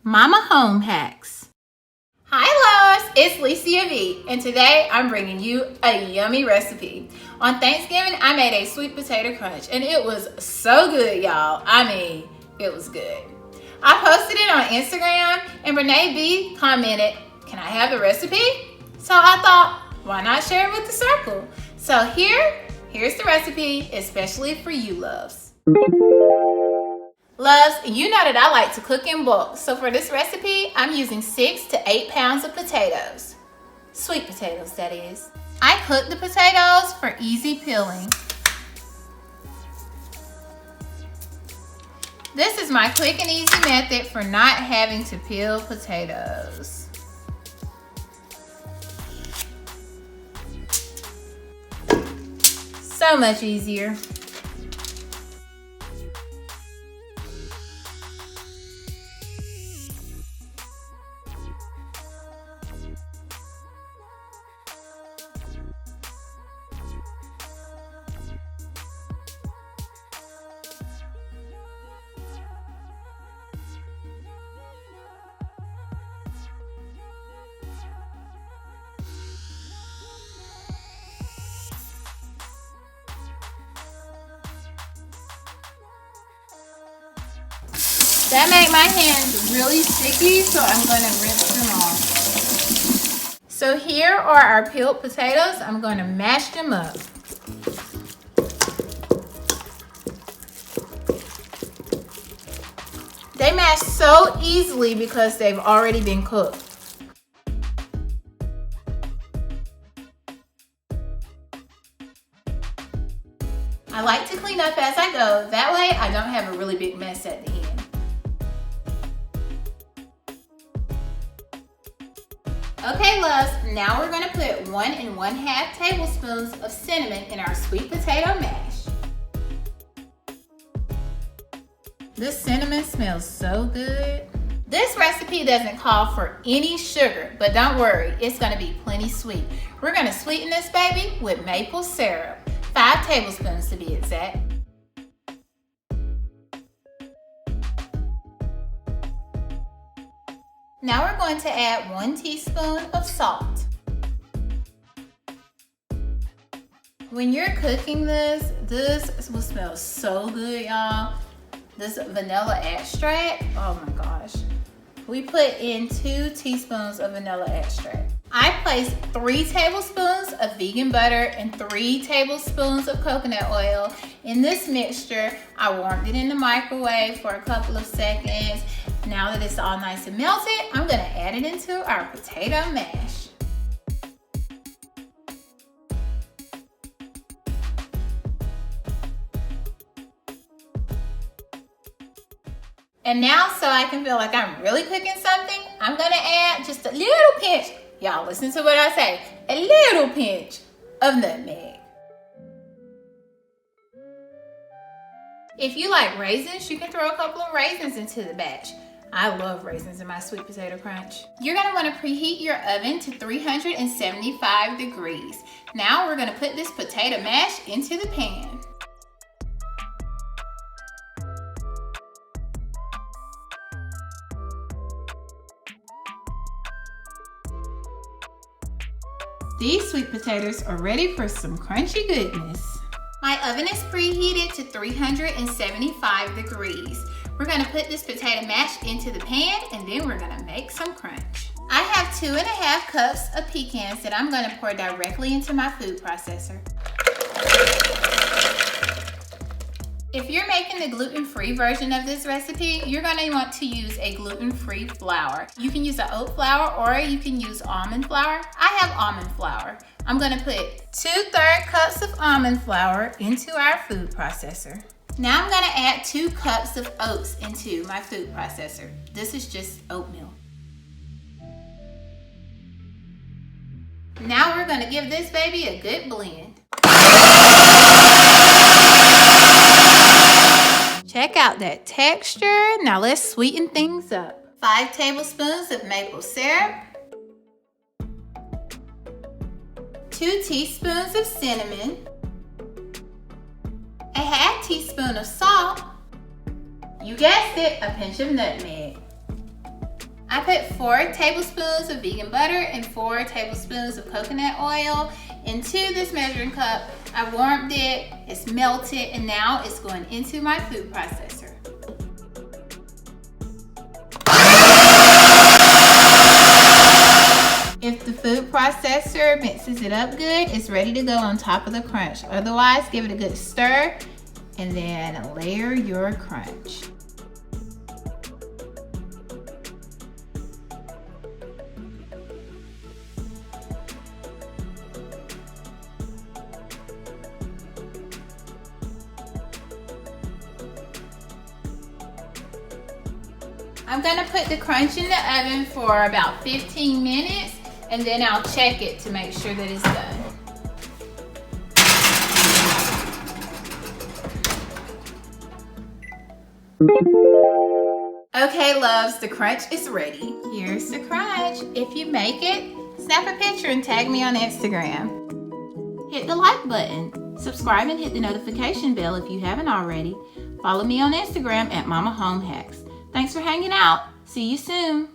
Mama Home Hacks. Hi loves, it's Licia V, and today I'm bringing you a yummy recipe. On Thanksgiving, I made a sweet potato crunch, and it was so good, y'all. I mean, it was good. I posted it on Instagram, and Renee B commented, "Can I have the recipe?" So I thought, why not share it with the circle? So here's the recipe, especially for you loves. Loves, you know that I like to cook in bulk, so for this recipe, I'm using 6 to 8 pounds of potatoes. Sweet potatoes, that is. I cook the potatoes for easy peeling. This is my quick and easy method for not having to peel potatoes. So much easier. That made my hands really sticky, so I'm going to rinse them off. So here are our peeled potatoes. I'm going to mash them up. They mash so easily because they've already been cooked. I like to clean up as I go. That way I don't have a really big mess at the end. Okay loves, now we're going to put 1 1/2 tablespoons of cinnamon in our sweet potato mash. This cinnamon smells so good. This recipe doesn't call for any sugar, but don't worry, it's going to be plenty sweet. We're going to sweeten this baby with maple syrup, 5 tablespoons to be exact. Now we're going to add 1 teaspoon of salt. When you're cooking this will smell so good, y'all. This vanilla extract, oh my gosh. We put in 2 teaspoons of vanilla extract. I placed 3 tablespoons of vegan butter and 3 tablespoons of coconut oil in this mixture. I warmed it in the microwave for a couple of seconds. Now that it's all nice and melted, I'm gonna add it into our potato mash. And now, so I can feel like I'm really cooking something, I'm gonna add just a little pinch, y'all listen to what I say, a little pinch of nutmeg. If you like raisins, you can throw a couple of raisins into the batch. I love raisins in my sweet potato crunch. You're gonna wanna preheat your oven to 375 degrees. Now we're gonna put this potato mash into the pan. These sweet potatoes are ready for some crunchy goodness. My oven is preheated to 375 degrees. We're gonna put this potato mash into the pan and then we're gonna make some crunch. I have 2 1/2 cups of pecans that I'm gonna pour directly into my food processor. If you're making the gluten-free version of this recipe, you're gonna want to use a gluten-free flour. You can use an oat flour or you can use almond flour. I have almond flour. I'm gonna put 2/3 cups of almond flour into our food processor. Now I'm gonna add 2 cups of oats into my food processor. This is just oatmeal. Now we're gonna give this baby a good blend. Check out that texture. Now let's sweeten things up. 5 tablespoons of maple syrup. 2 teaspoons of cinnamon. A 1/2 teaspoon of salt. You guessed it, a pinch of nutmeg. I put 4 tablespoons of vegan butter and 4 tablespoons of coconut oil into this measuring cup. I warmed it, it's melted, and now it's going into my food processor. If the food processor mixes it up good, it's ready to go on top of the crunch. Otherwise, give it a good stir and then layer your crunch. I'm gonna put the crunch in the oven for about 15 minutes and then I'll check it to make sure that it's done. Okay, loves, the crunch is ready. Here's the crunch. If you make it, snap a picture and tag me on Instagram. Hit the like button. Subscribe and hit the notification bell if you haven't already. Follow me on Instagram at Mama Home Hacks. Thanks for hanging out. See you soon.